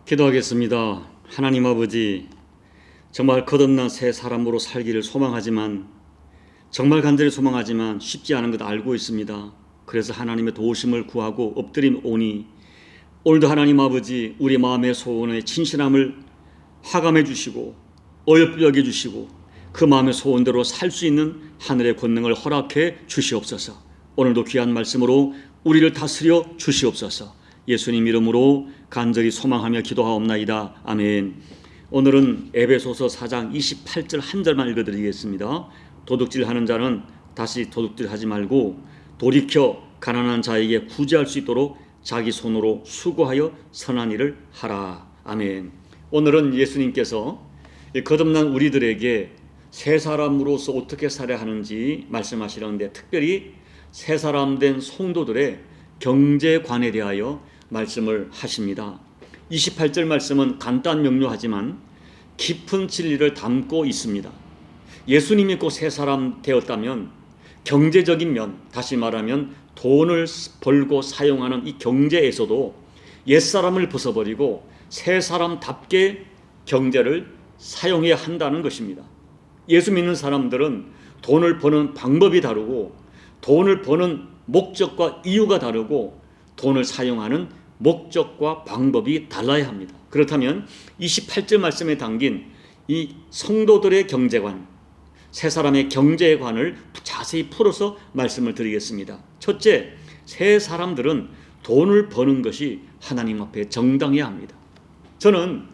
기도하겠습니다. 하나님 아버지, 정말 거듭난 새 사람으로 살기를 소망하지만, 정말 간절히 소망하지만 쉽지 않은 것 알고 있습니다. 그래서 하나님의 도우심을 구하고 엎드림 오니, 오늘도 하나님 아버지 우리 마음의 소원의 진실함을 하감해 주시고 어여삐 여겨 주시고 그 마음의 소원대로 살 수 있는 하늘의 권능을 허락해 주시옵소서. 오늘도 귀한 말씀으로 우리를 다스려 주시옵소서. 예수님 이름으로 간절히 소망하며 기도하옵나이다. 아멘. 오늘은 에베소서 4장 28절 한 절만 읽어드리겠습니다. 도둑질하는 자는 다시 도둑질하지 말고 돌이켜 가난한 자에게 구제할 수 있도록 자기 손으로 수고하여 선한 일을 하라. 아멘. 오늘은 예수님께서 거듭난 우리들에게 새 사람으로서 어떻게 살아야 하는지 말씀하시려는데, 특별히 새 사람 된 성도들의 경제관에 대하여 말씀을 하십니다. 28절 말씀은 간단 명료하지만 깊은 진리를 담고 있습니다. 예수님 믿고 새 사람 되었다면 경제적인 면, 다시 말하면 돈을 벌고 사용하는 이 경제에서도 옛사람을 벗어버리고 새 사람답게 경제를 사용해야 한다는 것입니다. 예수 믿는 사람들은 돈을 버는 방법이 다르고 돈을 버는 목적과 이유가 다르고 돈을 사용하는 목적과 방법이 달라야 합니다. 그렇다면 28절 말씀에 담긴 이 성도들의 경제관, 새 사람의 경제관을 자세히 풀어서 말씀을 드리겠습니다. 첫째, 새 사람들은 돈을 버는 것이 하나님 앞에 정당해야 합니다. 저는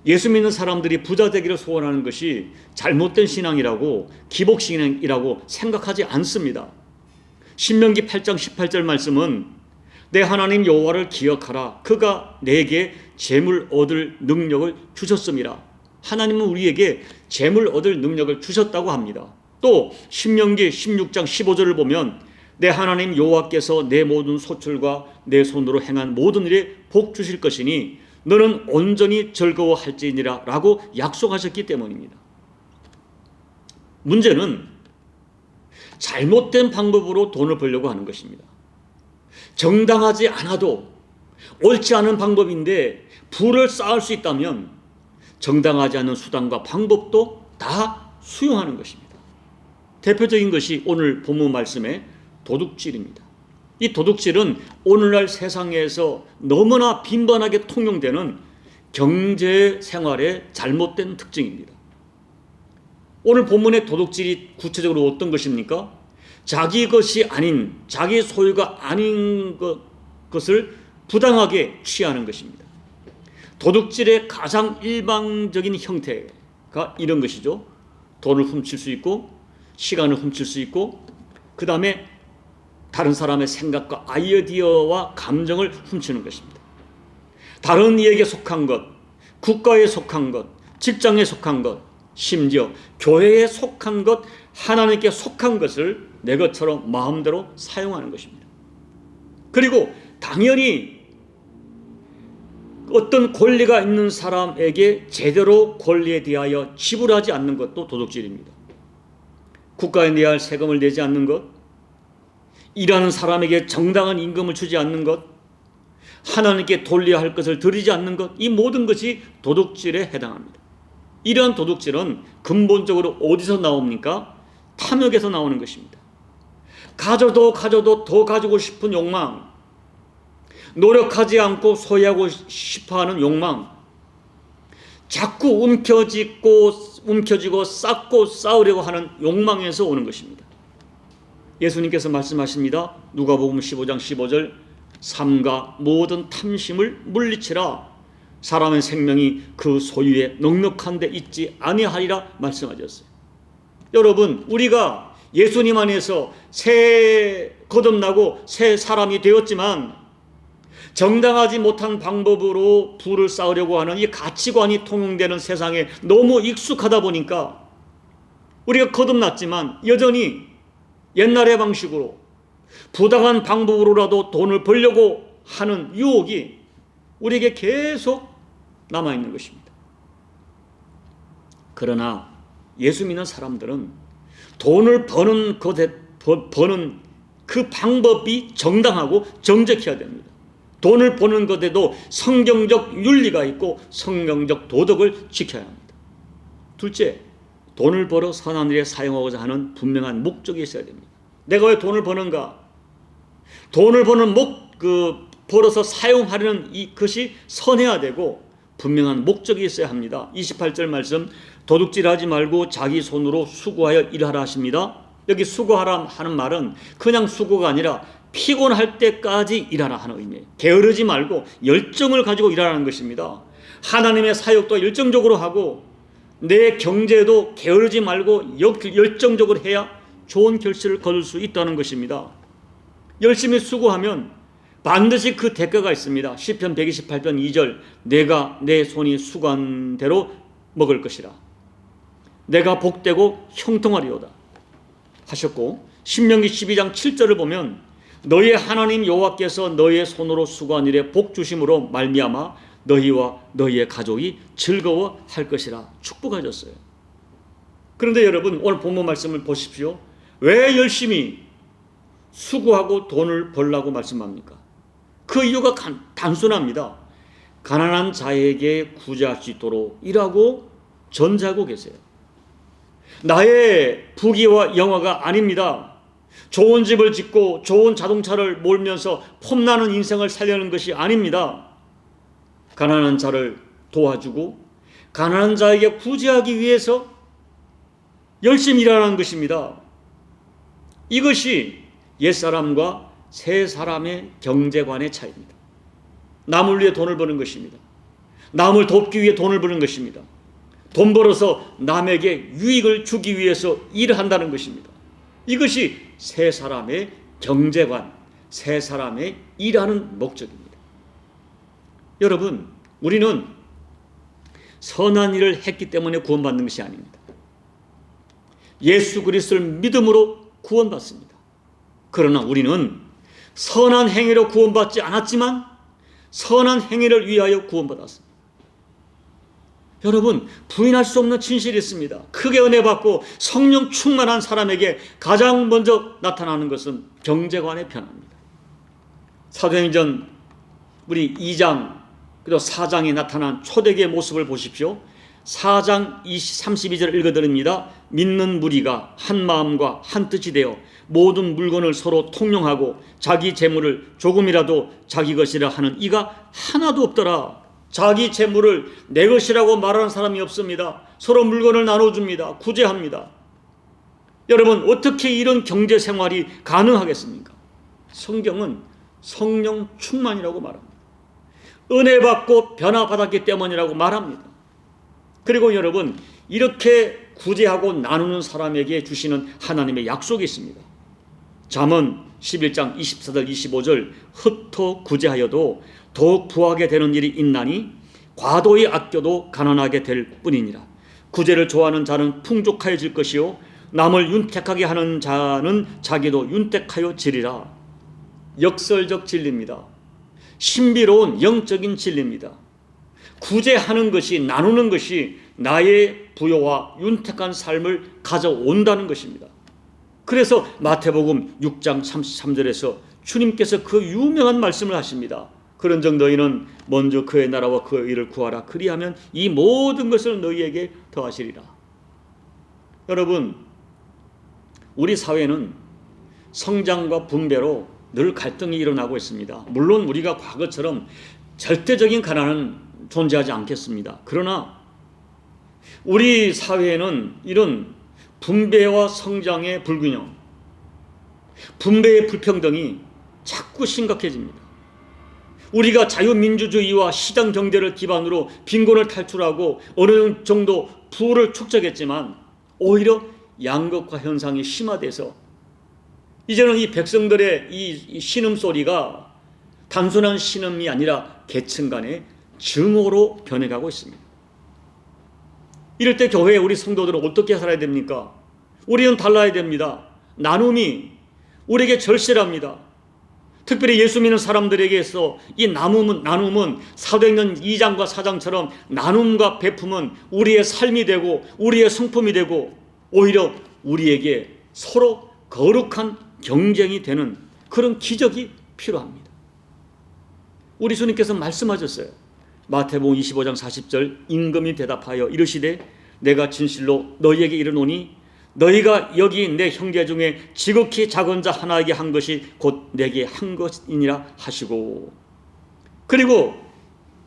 예수 믿는 사람들이 부자 되기를 소원하는 것이 잘못된 신앙이라고, 기복신앙이라고 생각하지 않습니다. 신명기 8장 18절 말씀은 내 하나님 여호와를 기억하라. 그가 내게 재물 얻을 능력을 주셨음이라. 하나님은 우리에게 재물 얻을 능력을 주셨다고 합니다. 또 신명기 16장 15절을 보면 내 하나님 여호와께서 내 모든 소출과 내 손으로 행한 모든 일에 복 주실 것이니 너는 온전히 즐거워할지니라 라고 약속하셨기 때문입니다. 문제는 잘못된 방법으로 돈을 벌려고 하는 것입니다. 정당하지 않아도 옳지 않은 방법인데 부를 쌓을 수 있다면 정당하지 않은 수단과 방법도 다 수용하는 것입니다. 대표적인 것이 오늘 본문 말씀의 도둑질입니다. 이 도둑질은 오늘날 세상에서 너무나 빈번하게 통용되는 경제 생활의 잘못된 특징입니다. 오늘 본문의 도둑질이 구체적으로 어떤 것입니까? 자기 것이 아닌, 자기 소유가 아닌 것을 부당하게 취하는 것입니다. 도둑질의 가장 일반적인 형태가 이런 것이죠. 돈을 훔칠 수 있고, 시간을 훔칠 수 있고, 그 다음에 다른 사람의 생각과 아이디어와 감정을 훔치는 것입니다. 다른 이에게 속한 것, 국가에 속한 것, 직장에 속한 것, 심지어 교회에 속한 것, 하나님께 속한 것을 내 것처럼 마음대로 사용하는 것입니다. 그리고 당연히 어떤 권리가 있는 사람에게 제대로 권리에 대하여 지불하지 않는 것도 도둑질입니다. 국가에 내야 할 세금을 내지 않는 것, 일하는 사람에게 정당한 임금을 주지 않는 것, 하나님께 돌려야 할 것을 드리지 않는 것, 이 모든 것이 도둑질에 해당합니다. 이러한 도둑질은 근본적으로 어디서 나옵니까? 탐욕에서 나오는 것입니다. 가져도 더 가지고 싶은 욕망, 노력하지 않고 소유하고 싶어하는 욕망, 자꾸 움켜쥐고 쌓고 쌓으려고 하는 욕망에서 오는 것입니다. 예수님께서 말씀하십니다. 누가복음 15장 15절, 삼가 모든 탐심을 물리치라. 사람의 생명이 그 소유에 넉넉한 데 있지 아니하리라 말씀하셨어요. 여러분, 우리가 예수님 안에서 거듭나고 새 사람이 되었지만 정당하지 못한 방법으로 부를 쌓으려고 하는 이 가치관이 통용되는 세상에 너무 익숙하다 보니까 우리가 거듭났지만 여전히 옛날의 방식으로 부당한 방법으로라도 돈을 벌려고 하는 유혹이 우리에게 계속 남아있는 것입니다. 그러나 예수 믿는 사람들은 돈을 버는 그 방법이 정당하고 정직해야 됩니다. 돈을 버는 것에도 성경적 윤리가 있고 성경적 도덕을 지켜야 합니다. 둘째, 돈을 벌어 선한 일에 사용하고자 하는 분명한 목적이 있어야 됩니다. 내가 왜 돈을 버는가? 돈을 버는 벌어서 사용하려는 것이 선해야 되고 분명한 목적이 있어야 합니다. 28절 말씀, 도둑질하지 말고 자기 손으로 수고하여 일하라 하십니다. 여기 수고하라 하는 말은 그냥 수고가 아니라 피곤할 때까지 일하라 하는 의미예요. 게으르지 말고 열정을 가지고 일하라는 것입니다. 하나님의 사역도 열정적으로 하고 내 경제도 게으르지 말고 열정적으로 해야 좋은 결실을 거둘 수 있다는 것입니다. 열심히 수고하면 반드시 그 대가가 있습니다. 시편 128편 2절, 내가 내 손이 수고한 대로 먹을 것이라. 내가 복되고 형통하리로다 하셨고, 신명기 12장 7절을 보면 너희의 하나님 여호와께서 너희의 손으로 수고한 일에 복 주심으로 말미암아 너희와 너희의 가족이 즐거워할 것이라 축복하셨어요. 그런데 여러분, 오늘 본문 말씀을 보십시오. 왜 열심히 수고하고 돈을 벌라고 말씀합니까? 그 이유가 단순합니다. 가난한 자에게 구제할 수 있도록 일하고 전제하고 계세요. 나의 부귀와 영화가 아닙니다. 좋은 집을 짓고 좋은 자동차를 몰면서 폼나는 인생을 살려는 것이 아닙니다. 가난한 자를 도와주고 가난한 자에게 구제하기 위해서 열심히 일하는 것입니다. 이것이 옛사람과 새사람의 경제관의 차이입니다. 남을 위해 돈을 버는 것입니다. 남을 돕기 위해 돈을 버는 것입니다. 돈 벌어서 남에게 유익을 주기 위해서 일을 한다는 것입니다. 이것이 새사람의 경제관, 새사람의 일하는 목적입니다. 여러분, 우리는 선한 일을 했기 때문에 구원받는 것이 아닙니다. 예수 그리스도를 믿음으로 구원받습니다. 그러나 우리는 선한 행위로 구원받지 않았지만 선한 행위를 위하여 구원받았습니다. 여러분, 부인할 수 없는 진실이 있습니다. 크게 은혜 받고 성령 충만한 사람에게 가장 먼저 나타나는 것은 경제관의 변화입니다. 사도행전 우리 2장 그리고 4장에 나타난 초대교의 모습을 보십시오. 4장 32절 읽어드립니다. 믿는 무리가 한 마음과 한 뜻이 되어 모든 물건을 서로 통용하고 자기 재물을 조금이라도 자기 것이라 하는 이가 하나도 없더라. 자기 재물을 내 것이라고 말하는 사람이 없습니다. 서로 물건을 나눠줍니다. 구제합니다. 여러분, 어떻게 이런 경제 생활이 가능하겠습니까? 성경은 성령 충만이라고 말합니다. 은혜 받고 변화받았기 때문이라고 말합니다. 그리고 여러분, 이렇게 구제하고 나누는 사람에게 주시는 하나님의 약속이 있습니다. 잠언 11장 24절 25절, 흩어 구제하여도 더욱 부하게 되는 일이 있나니 과도히 아껴도 가난하게 될 뿐이니라. 구제를 좋아하는 자는 풍족하여질 것이요 남을 윤택하게 하는 자는 자기도 윤택하여 지리라. 역설적 진리입니다. 신비로운 영적인 진리입니다. 구제하는 것이, 나누는 것이 나의 부요와 윤택한 삶을 가져온다는 것입니다. 그래서 마태복음 6장 33절에서 주님께서 그 유명한 말씀을 하십니다. 그런즉 너희는 먼저 그의 나라와 그의 의를 구하라. 그리하면 이 모든 것을 너희에게 더하시리라. 여러분, 우리 사회는 성장과 분배로 늘 갈등이 일어나고 있습니다. 물론 우리가 과거처럼 절대적인 가난은 존재하지 않겠습니다. 그러나 우리 사회에는 이런 분배와 성장의 불균형, 분배의 불평등이 자꾸 심각해집니다. 우리가 자유민주주의와 시장 경제를 기반으로 빈곤을 탈출하고 어느 정도 부를 축적했지만 오히려 양극화 현상이 심화돼서 이제는 이 백성들의 이 신음소리가 단순한 신음이 아니라 계층 간의 증오로 변해가고 있습니다. 이럴 때 교회에 우리 성도들은 어떻게 살아야 됩니까? 우리는 달라야 됩니다. 나눔이 우리에게 절실합니다. 특별히 예수 믿는 사람들에게서 이 나눔은 사도행전 2장과 4장처럼 나눔과 베품은 우리의 삶이 되고 우리의 성품이 되고 오히려 우리에게 서로 거룩한 경쟁이 되는 그런 기적이 필요합니다. 우리 주님께서 말씀하셨어요. 마태복음 25장 40절 임금이 대답하여 이르시되 내가 진실로 너희에게 이르노니 너희가 여기 내 형제 중에 지극히 작은 자 하나에게 한 것이 곧 내게 한 것이니라 하시고, 그리고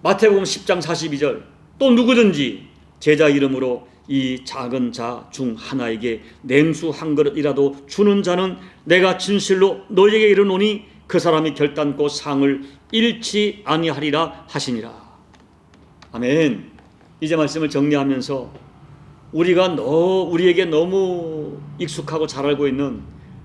마태복음 10장 42절 또 누구든지 제자 이름으로 이 작은 자 중 하나에게 냉수 한 그릇이라도 주는 자는 내가 진실로 너희에게 이르노니 그 사람이 결단코 상을 잃지 아니하리라 하시니라. 아멘. 이제 말씀을 정리하면서 우리에게 너무 익숙하고 잘 알고 있는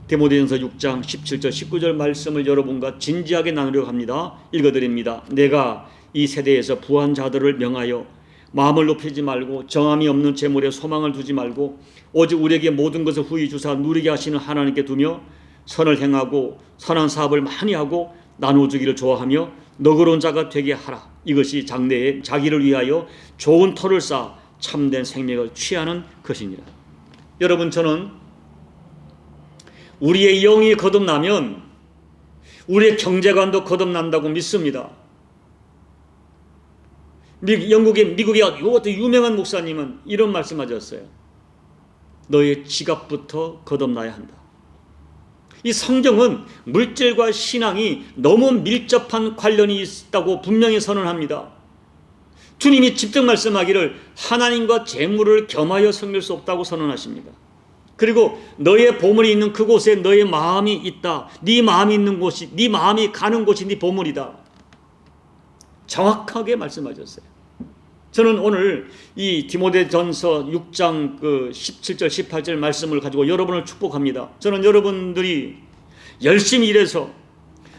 디모데전서 6장 17절 19절 말씀을 여러분과 진지하게 나누려고 합니다. 읽어드립니다. 내가 이 세대에서 부한 자들을 명하여 마음을 높이지 말고 정함이 없는 재물에 소망을 두지 말고 오직 우리에게 모든 것을 후히 주사 누리게 하시는 하나님께 두며 선을 행하고 선한 사업을 많이 하고 나눠주기를 좋아하며 너그러운 자가 되게 하라. 이것이 장래에 자기를 위하여 좋은 터를 쌓아 참된 생명을 취하는 것이니라. 여러분, 저는 우리의 영이 거듭나면 우리의 경제관도 거듭난다고 믿습니다. 미국의 이것도 유명한 목사님은 이런 말씀하셨어요. 너의 지갑부터 거듭나야 한다. 이 성경은 물질과 신앙이 너무 밀접한 관련이 있다고 분명히 선언합니다. 주님이 직접 말씀하기를 하나님과 재물을 겸하여 섬길 수 없다고 선언하십니다. 그리고 너의 보물이 있는 그곳에 너의 마음이 있다. 네 마음이 있는 곳이, 네 마음이 가는 곳이 네 보물이다. 정확하게 말씀하셨어요. 저는 오늘 이 디모데전서 6장 17절 18절 말씀을 가지고 여러분을 축복합니다. 저는 여러분들이 열심히 일해서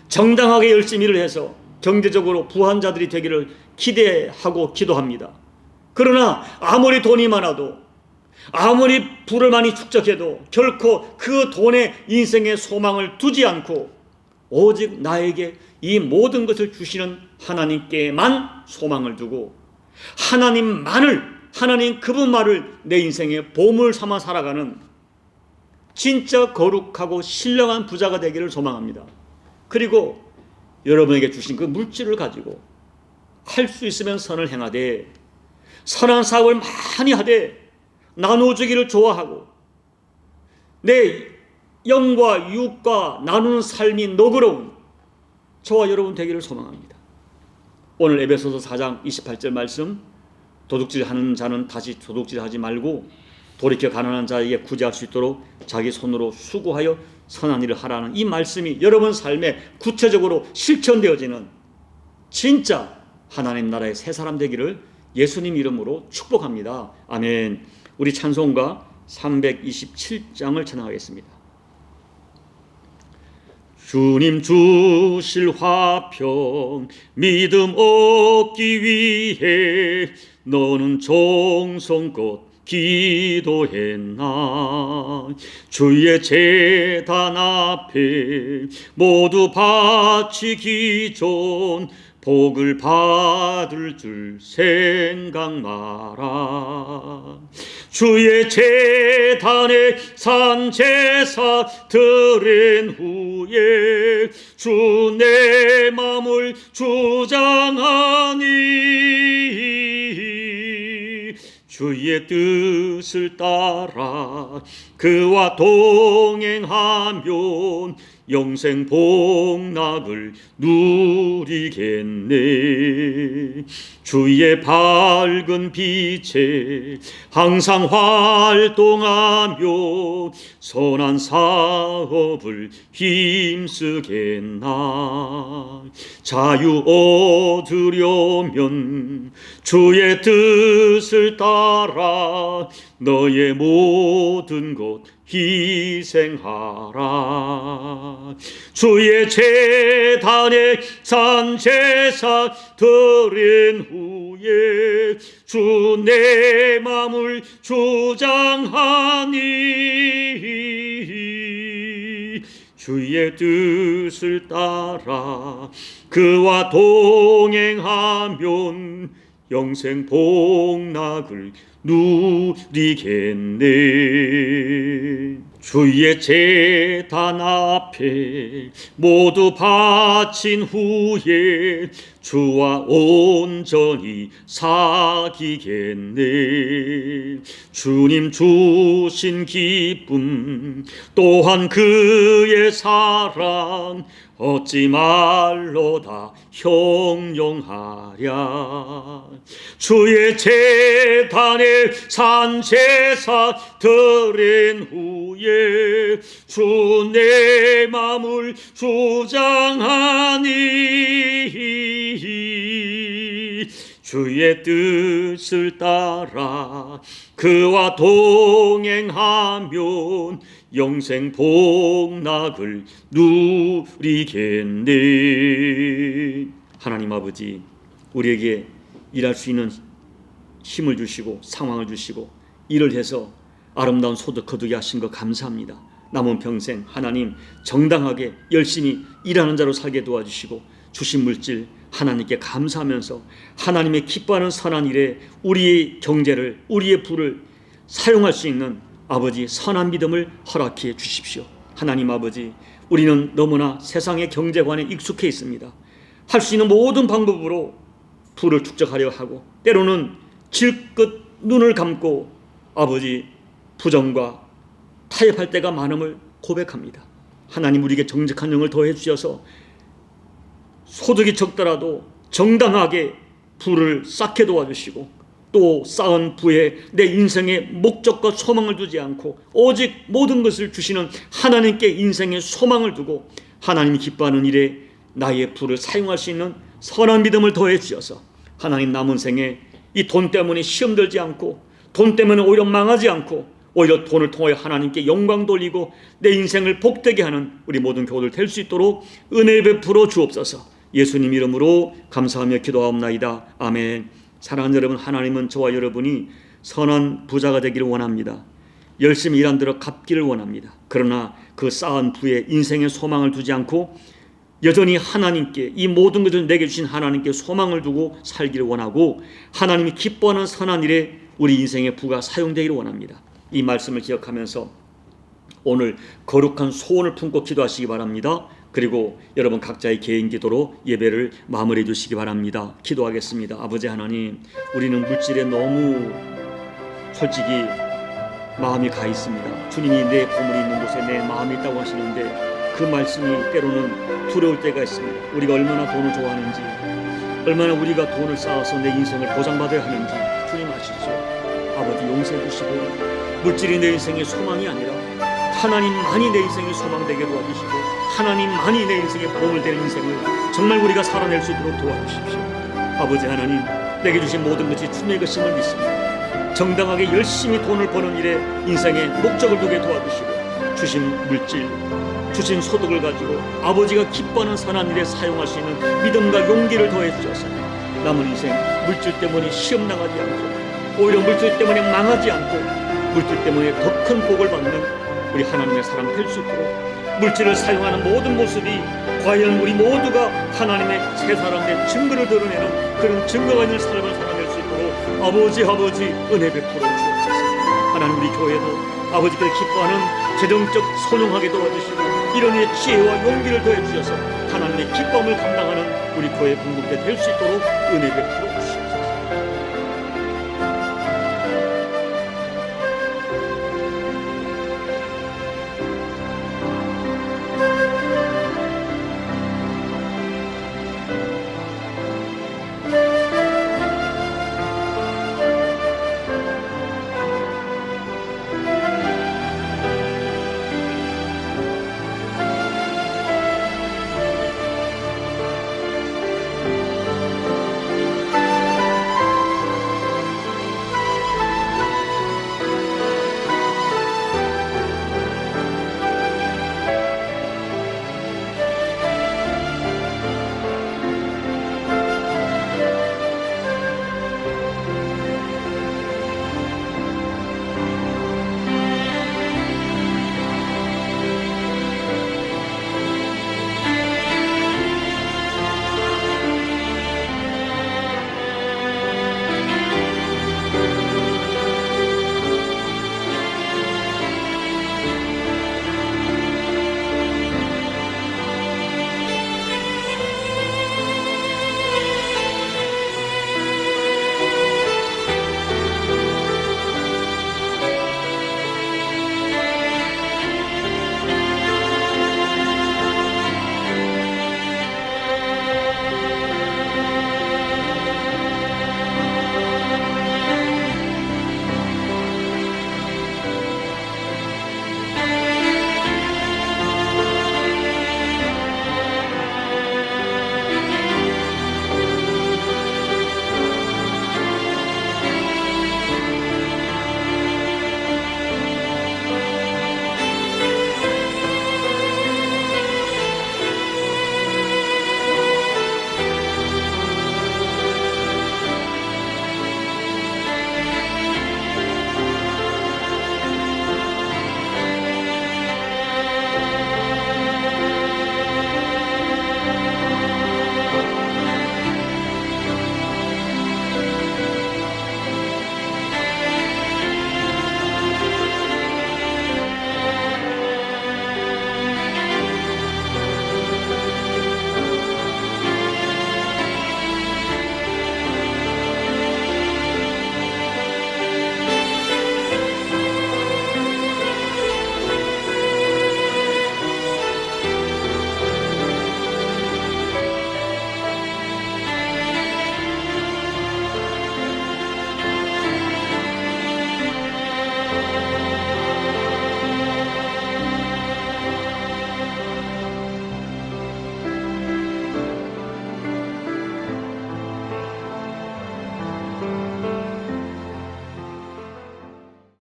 정당하게 열심히 일을 해서 경제적으로 부한 자들이 되기를 기대하고 기도합니다. 그러나 아무리 돈이 많아도 아무리 부를 많이 축적해도 결코 그 돈에 인생의 소망을 두지 않고 오직 나에게 이 모든 것을 주시는 하나님께만 소망을 두고 하나님 그분만을 내 인생의 보물 삼아 살아가는 진짜 거룩하고 신령한 부자가 되기를 소망합니다. 그리고 여러분에게 주신 그 물질을 가지고 할 수 있으면 선을 행하되 선한 사업을 많이 하되 나눠주기를 좋아하고 내 영과 육과 나누는 삶이 너그러운 저와 여러분 되기를 소망합니다. 오늘 에베소서 4장 28절 말씀, 도둑질하는 자는 다시 도둑질하지 말고 돌이켜 가난한 자에게 구제할 수 있도록 자기 손으로 수고하여 선한 일을 하라는 이 말씀이 여러분 삶에 구체적으로 실천되어지는 진짜 하나님 나라의 새 사람 되기를 예수님 이름으로 축복합니다. 아멘. 우리 찬송가 327장을 찬양하겠습니다. 주님 주실 화평 믿음 얻기 위해 너는 정성껏 기도했나. 주의 제단 앞에 모두 바치기 전 복을 받을 줄 생각 마라. 주의 제단에 산 제사 드린 후에 주 내 맘을 주장하니 주의 뜻을 따라 그와 동행하면 영생 복락을 누리겠네. 주의 밝은 빛에 항상 활동하며 선한 사업을 힘쓰겠나. 자유 얻으려면 주의 뜻을 따라 너의 모든 것 희생하라. 주의 제단에 산 제사 드린 후에 주 내 맘을 주장하니 주의 뜻을 따라 그와 동행하면 영생 복락을 누리겠네. 주의 제단 앞에 모두 바친 후에 주와 온전히 사귀겠네. 주님 주신 기쁨 또한 그의 사랑 얻지 말로다 형용하랴. 주의 제단에 산 제사 드린 후에 주 내 맘을 주장하니 주의 뜻을 따라 그와 동행하면 영생 복락을 누리겠네. 하나님 아버지, 우리에게 일할 수 있는 힘을 주시고 상황을 주시고 일을 해서 아름다운 소득 거두게 하신 것 감사합니다. 남은 평생 하나님 정당하게 열심히 일하는 자로 살게 도와주시고 주신 물질 하나님께 감사하면서 하나님의 기뻐하는 선한 일에 우리의 경제를, 우리의 부를 사용할 수 있는 아버지 선한 믿음을 허락해 주십시오. 하나님 아버지, 우리는 너무나 세상의 경제관에 익숙해 있습니다. 할 수 있는 모든 방법으로 부를 축적하려 하고 때로는 질끝 눈을 감고 아버지 부정과 타협할 때가 많음을 고백합니다. 하나님, 우리에게 정직한 영을 더해 주셔서 소득이 적더라도 정당하게 부를 쌓게 도와주시고 또 쌓은 부에 내 인생의 목적과 소망을 두지 않고 오직 모든 것을 주시는 하나님께 인생의 소망을 두고 하나님이 기뻐하는 일에 나의 부를 사용할 수 있는 선한 믿음을 더해 주셔서 하나님 남은 생에 이 돈 때문에 시험 들지 않고 돈 때문에 오히려 망하지 않고 오히려 돈을 통하여 하나님께 영광 돌리고 내 인생을 복되게 하는 우리 모든 교우들 될 수 있도록 은혜 베풀어 주옵소서. 예수님 이름으로 감사하며 기도하옵나이다. 아멘. 사랑하는 여러분, 하나님은 저와 여러분이 선한 부자가 되기를 원합니다. 열심히 일한 대로 갚기를 원합니다. 그러나 그 쌓은 부에 인생의 소망을 두지 않고 여전히 하나님께, 이 모든 것을 내게 주신 하나님께 소망을 두고 살기를 원하고 하나님이 기뻐하는 선한 일에 우리 인생의 부가 사용되기를 원합니다. 이 말씀을 기억하면서 오늘 거룩한 소원을 품고 기도하시기 바랍니다. 그리고 여러분 각자의 개인 기도로 예배를 마무리해 주시기 바랍니다. 기도하겠습니다. 아버지 하나님, 우리는 물질에 너무 솔직히 마음이 가 있습니다. 주님이 내 보물이 있는 곳에 내 마음이 있다고 하시는데 그 말씀이 때로는 두려울 때가 있습니다. 우리가 얼마나 돈을 좋아하는지, 얼마나 우리가 돈을 쌓아서 내 인생을 보장받아야 하는지 주님 아시죠? 아버지 용서해 주시고 물질이 내 인생의 소망이 아니라 하나님만이 내 인생의 소망되게 도와주시고 하나님만이 내 인생의 보물 되는 인생을 정말 우리가 살아낼 수 있도록 도와주십시오. 아버지 하나님, 내게 주신 모든 것이 주님의 것임을 믿습니다. 정당하게 열심히 돈을 버는 일에 인생의 목적을 두게 도와주시고 주신 물질, 주신 소득을 가지고 아버지가 기뻐하는 선한 일에 사용할 수 있는 믿음과 용기를 더해 주셔서 남은 인생 물질 때문에 시험 당하지 않고 오히려 물질 때문에 망하지 않고 물질 때문에 더 큰 복을 받는 우리 하나님의 사람 될 수 있도록 물질을 사용하는 모든 모습이 과연 우리 모두가 하나님의 새 사람의 증거를 드러내는 그런 증거가 있는 삶을 살아낼 수 있도록 아버지 은혜 베풀어 주옵소서. 하나님, 우리 교회도 아버지께서 기뻐하는 재정적 선용하게 도와주시고 이런 일에 지혜와 용기를 더해 주셔서 하나님의 기쁨을 감당하는 우리 교회 공동체 될 수 있도록 은혜 베풀어